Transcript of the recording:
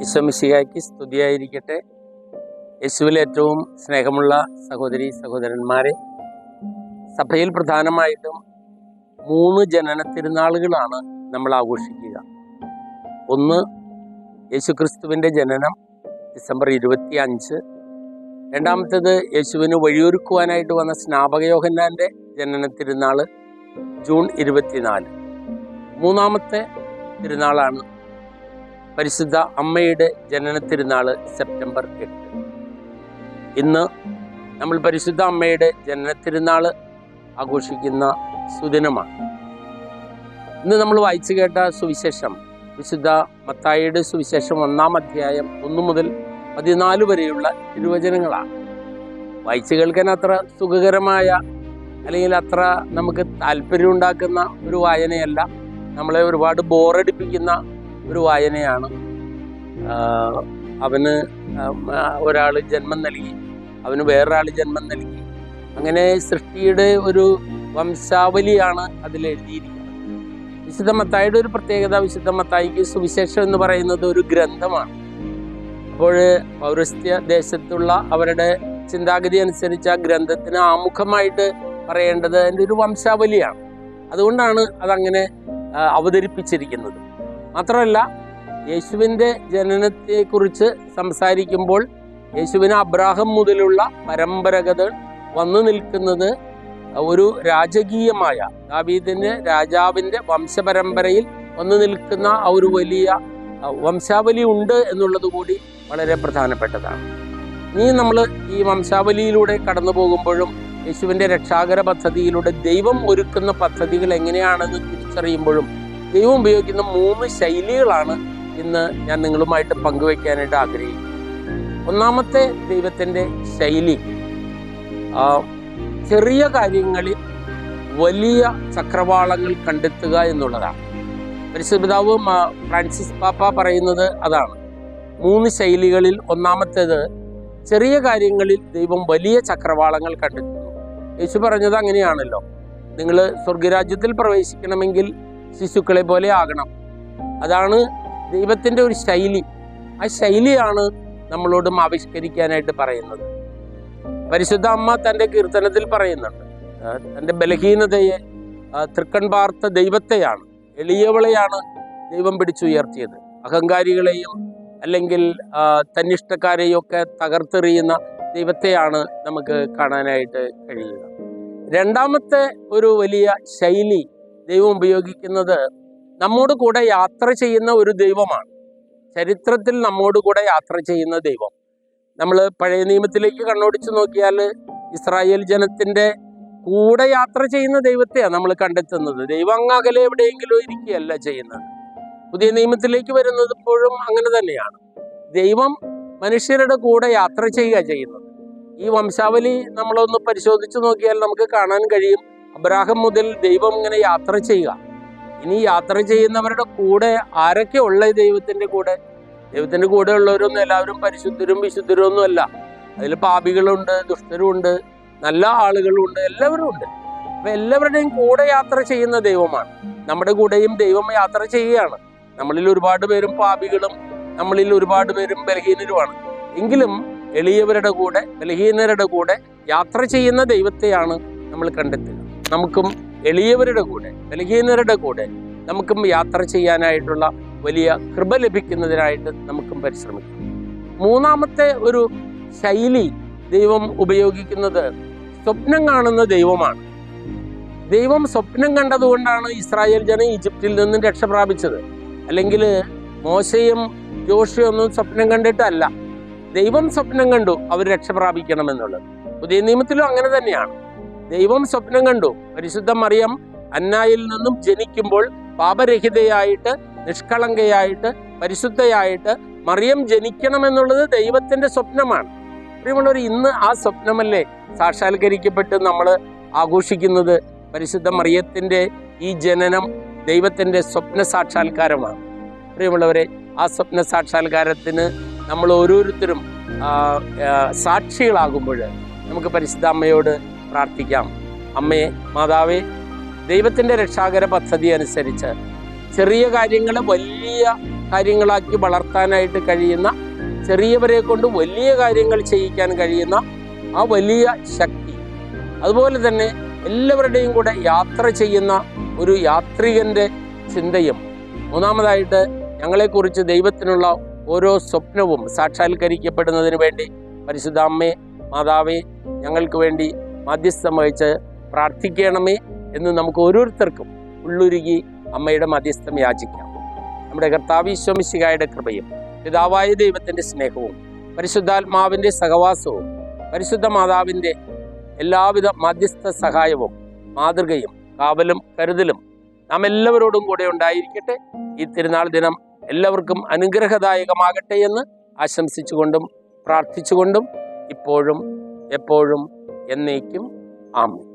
ഈശോമിശിഹായ്ക്ക് സ്തുതിയായിരിക്കട്ടെ. യേശുവിൽ ഏറ്റവും സ്നേഹമുള്ള സഹോദരി സഹോദരന്മാരെ, സഭയിൽ പ്രധാനമായിട്ടും 3 ജനന തിരുനാളുകളാണ് നമ്മൾ ആഘോഷിക്കുക. ഒന്ന്, യേശുക്രിസ്തുവിൻ്റെ ജനനം ഡിസംബർ 25. രണ്ടാമത്തേത്, യേശുവിന് വഴിയൊരുക്കുവാനായിട്ട് വന്ന സ്നാപക യോഹന്നാൻ്റെ ജനന തിരുനാൾ ജൂൺ 24. മൂന്നാമത്തെ തിരുനാളാണ് പരിശുദ്ധ അമ്മയുടെ ജനന തിരുനാൾ സെപ്റ്റംബർ 8. ഇന്ന് നമ്മൾ പരിശുദ്ധ അമ്മയുടെ ജനന തിരുനാൾ ആഘോഷിക്കുന്ന സുദിനമാണ്. ഇന്ന് നമ്മൾ വായിച്ചു കേട്ട സുവിശേഷം വിശുദ്ധ മത്തായിയുടെ സുവിശേഷം 1-ാം അധ്യായം 1 മുതൽ 14 വരെയുള്ള തിരുവചനങ്ങളാണ്. വായിച്ചു കേൾക്കാൻ അത്ര സുഖകരമായ അല്ലെങ്കിൽ അത്ര നമുക്ക് താല്പര്യം ഉണ്ടാക്കുന്ന ഒരു വായനയല്ല. നമ്മളെ ഒരുപാട് ബോറടിപ്പിക്കുന്ന ഒരു വായനയാണ്. അവന് ഒരാൾ ജന്മം നൽകി, അവന് വേറൊരാൾ ജന്മം നൽകി, അങ്ങനെ സൃഷ്ടിയുടെ ഒരു വംശാവലിയാണ് അതിൽ എഴുതിയിരിക്കുന്നത്. വിശുദ്ധ മത്തായിയുടെ ഒരു പ്രത്യേകത, വിശുദ്ധ മത്തായിക്ക് സുവിശേഷം എന്ന് പറയുന്നത് ഒരു ഗ്രന്ഥമാണ്. അപ്പോൾ പൗരസ്ത്യ ദേശത്തുള്ള അവരുടെ ചിന്താഗതി അനുസരിച്ച് ആ ഗ്രന്ഥത്തിന് ആമുഖമായിട്ട് പറയേണ്ടത് അതിൻ്റെ ഒരു വംശാവലിയാണ്. അതുകൊണ്ടാണ് അതങ്ങനെ അവതരിപ്പിച്ചിരിക്കുന്നത്. മാത്രമല്ല, യേശുവിൻ്റെ ജനനത്തെക്കുറിച്ച് സംസാരിക്കുമ്പോൾ യേശുവിന് അബ്രാഹം മുതലുള്ള പരമ്പരകൾ വന്നു നിൽക്കുന്നത് ഒരു രാജകീയമായ ദാവീദിൻ്റെ രാജാവിൻ്റെ വംശപരമ്പരയിൽ വന്നു നിൽക്കുന്ന ആ ഒരു വലിയ വംശാവലി ഉണ്ട് എന്നുള്ളത് കൂടി വളരെ പ്രധാനപ്പെട്ടതാണ്. ഇനി നമ്മൾ ഈ വംശാവലിയിലൂടെ കടന്നു പോകുമ്പോഴും യേശുവിൻ്റെ രക്ഷാകര പദ്ധതിയിലൂടെ ദൈവം ഒരുക്കുന്ന പദ്ധതികൾ എങ്ങനെയാണെന്ന് തിരിച്ചറിയുമ്പോഴും ദൈവം ഉപയോഗിക്കുന്ന 3 ശൈലികളാണ് ഇന്ന് ഞാൻ നിങ്ങളുമായിട്ട് പങ്കുവയ്ക്കാനായിട്ട് ആഗ്രഹിക്കുന്നത്. ഒന്നാമത്തെ ദൈവത്തിൻ്റെ ശൈലി ചെറിയ കാര്യങ്ങളിൽ വലിയ ചക്രവാളങ്ങൾ കണ്ടെത്തുക എന്നുള്ളതാണ്. പരിശുദ്ധ പിതാവ് ഫ്രാൻസിസ് പാപ്പ പറയുന്നത് അതാണ്. 3 ശൈലികളിൽ ഒന്നാമത്തേത്, ചെറിയ കാര്യങ്ങളിൽ ദൈവം വലിയ ചക്രവാളങ്ങൾ കണ്ടെത്തുന്നു. യേശു പറഞ്ഞത് അങ്ങനെയാണല്ലോ, നിങ്ങൾ സ്വർഗരാജ്യത്തിൽ പ്രവേശിക്കണമെങ്കിൽ ശിശുക്കളെ പോലെ ആകണം. അതാണ് ദൈവത്തിൻ്റെ ഒരു ശൈലി. ആ ശൈലിയാണ് നമ്മളോടും ആവിഷ്കരിക്കാനായിട്ട് പറയുന്നത്. പരിശുദ്ധ അമ്മ തൻ്റെ കീർത്തനത്തിൽ പറയുന്നുണ്ട്, തൻ്റെ ബലഹീനതയെ തൃക്കൺ പാർത്ത ദൈവത്തെയാണ്, എളിയവളെയാണ് ദൈവം പിടിച്ചുയർത്തിയത്. അഹങ്കാരികളെയും അല്ലെങ്കിൽ തന്നിഷ്ടക്കാരെയും ഒക്കെ തകർത്തെറിയുന്ന ദൈവത്തെയാണ് നമുക്ക് കാണാനായിട്ട് കഴിയുക. രണ്ടാമത്തെ ഒരു വലിയ ശൈലി ദൈവം ഉപയോഗിക്കുന്നത് നമ്മോട് കൂടെ യാത്ര ചെയ്യുന്ന ഒരു ദൈവമാണ്. ചരിത്രത്തിൽ നമ്മോട് കൂടെ യാത്ര ചെയ്യുന്ന ദൈവം. നമ്മൾ പഴയ നിയമത്തിലേക്ക് കണ്ണോടിച്ച് നോക്കിയാൽ ഇസ്രായേൽ ജനത്തിൻ്റെ കൂടെ യാത്ര ചെയ്യുന്ന ദൈവത്തെയാണ് നമ്മൾ കണ്ടെത്തുന്നത്. ദൈവം അങ്ങ് അകലെ എവിടെയെങ്കിലും ഇരിക്കുകയല്ല ചെയ്യുന്നത്. പുതിയ നിയമത്തിലേക്ക് വരുന്നത് ഇപ്പോഴും അങ്ങനെ തന്നെയാണ്. ദൈവം മനുഷ്യരുടെ കൂടെ യാത്ര ചെയ്യുക ചെയ്യുന്നത്. ഈ വംശാവലി നമ്മളൊന്ന് പരിശോധിച്ച് നോക്കിയാൽ നമുക്ക് കാണാൻ കഴിയും, അബ്രാഹം മുതൽ ദൈവം ഇങ്ങനെ യാത്ര ചെയ്യുക. ഇനി യാത്ര ചെയ്യുന്നവരുടെ കൂടെ ആരൊക്കെ ഉള്ള ദൈവത്തിൻ്റെ കൂടെ? ദൈവത്തിൻ്റെ കൂടെ ഉള്ളവരൊന്നും എല്ലാവരും പരിശുദ്ധരും വിശുദ്ധരും ഒന്നും അല്ല. അതിൽ പാപികളുണ്ട്, ദുഷ്ടരുമുണ്ട്, നല്ല ആളുകളുണ്ട്, എല്ലാവരും ഉണ്ട്. അപ്പം എല്ലാവരുടെയും കൂടെ യാത്ര ചെയ്യുന്ന ദൈവമാണ്. നമ്മുടെ കൂടെയും ദൈവം യാത്ര ചെയ്യുകയാണ്. നമ്മളിൽ ഒരുപാട് പേരും പാപികളും നമ്മളിൽ ഒരുപാട് പേരും ബലഹീനരുമാണ്. എങ്കിലും എളിയവരുടെ കൂടെ, ബലഹീനരുടെ കൂടെ യാത്ര ചെയ്യുന്ന ദൈവത്തെയാണ് നമ്മൾ കണ്ടെത്തുക. നമുക്കും എളിയവരുടെ കൂടെ, ബലഹീനരുടെ കൂടെ നമുക്കും യാത്ര ചെയ്യാനായിട്ടുള്ള വലിയ കൃപ ലഭിക്കുന്നതിനായിട്ട് നമുക്കും പരിശ്രമിക്കാം. മൂന്നാമത്തെ ഒരു ശൈലി ദൈവം ഉപയോഗിക്കുന്നത് സ്വപ്നം കാണുന്ന ദൈവമാണ്. ദൈവം സ്വപ്നം കണ്ടതുകൊണ്ടാണ് ഇസ്രായേൽ ജനം ഈജിപ്തിൽ നിന്നും രക്ഷ പ്രാപിച്ചത്. അല്ലെങ്കിൽ മോശയും ജോഷുവും ഒന്നും സ്വപ്നം കണ്ടിട്ടല്ല. ദൈവം സ്വപ്നം കണ്ടു അവർ രക്ഷ പ്രാപിക്കണമെന്നുള്ളത്. പുതിയ നിയമത്തിലും അങ്ങനെ തന്നെയാണ്. ദൈവം സ്വപ്നം കണ്ടു പരിശുദ്ധ മറിയം അന്നായിൽ നിന്നും ജനിക്കുമ്പോൾ പാപരഹിതയായിട്ട്, നിഷ്കളങ്കയായിട്ട്, പരിശുദ്ധയായിട്ട് മറിയം ജനിക്കണമെന്നുള്ളത് ദൈവത്തിൻ്റെ സ്വപ്നമാണ്. പ്രിയമുള്ളവർ, ഇന്ന് ആ സ്വപ്നമല്ലേ സാക്ഷാത്കരിക്കപ്പെട്ട് നമ്മൾ ആഘോഷിക്കുന്നത്? പരിശുദ്ധ മറിയത്തിൻ്റെ ഈ ജനനം ദൈവത്തിൻ്റെ സ്വപ്ന സാക്ഷാത്കാരമാണ്. പ്രിയമുള്ളവരെ, ആ സ്വപ്ന സാക്ഷാത്കാരത്തിന് നമ്മൾ ഓരോരുത്തരും സാക്ഷികളാകുമ്പോൾ നമുക്ക് പരിശുദ്ധ അമ്മയോട് പ്രാർത്ഥിക്കാം. അമ്മയെ, മാതാവേ, ദൈവത്തിൻ്റെ രക്ഷാകര പദ്ധതി അനുസരിച്ച് ചെറിയ കാര്യങ്ങളെ വലിയ കാര്യങ്ങളാക്കി വളർത്താനായിട്ട് കഴിയുന്ന, ചെറിയവരെ കൊണ്ട് വലിയ കാര്യങ്ങൾ ചെയ്യിക്കാൻ കഴിയുന്ന ആ വലിയ ശക്തി, അതുപോലെ തന്നെ എല്ലാവരുടെയും കൂടെ യാത്ര ചെയ്യുന്ന ഒരു യാത്രികൻ്റെ ചിന്തയും, മൂന്നാമതായിട്ട് ഞങ്ങളെക്കുറിച്ച് ദൈവത്തിനുള്ള ഓരോ സ്വപ്നവും സാക്ഷാത്കരിക്കപ്പെടുന്നതിന് വേണ്ടി പരിശുദ്ധ അമ്മേ, മാതാവേ, ഞങ്ങൾക്ക് വേണ്ടി മധ്യസ്ഥം വഹിച്ച് പ്രാർത്ഥിക്കണമേ എന്ന് നമുക്ക് ഓരോരുത്തർക്കും ഉള്ളുരുകി അമ്മയുടെ മധ്യസ്ഥം യാചിക്കാം. നമ്മുടെ കർത്താവ് ഈശോ മിശിഹായുടെ കൃപയും പിതാവായ ദൈവത്തിൻ്റെ സ്നേഹവും പരിശുദ്ധാത്മാവിൻ്റെ സഹവാസവും പരിശുദ്ധ മാതാവിൻ്റെ എല്ലാവിധ മധ്യസ്ഥ സഹായവും മാതൃകയും കാവലും കരുതലും നാം എല്ലാവരോടും കൂടെ ഉണ്ടായിരിക്കട്ടെ. ഈ തിരുനാൾ ദിനം എല്ലാവർക്കും അനുഗ്രഹദായകമാകട്ടെ എന്ന് ആശംസിച്ചുകൊണ്ടും പ്രാർത്ഥിച്ചുകൊണ്ടും ഇപ്പോഴും എപ്പോഴും എന്നേക്കും ആമേൻ.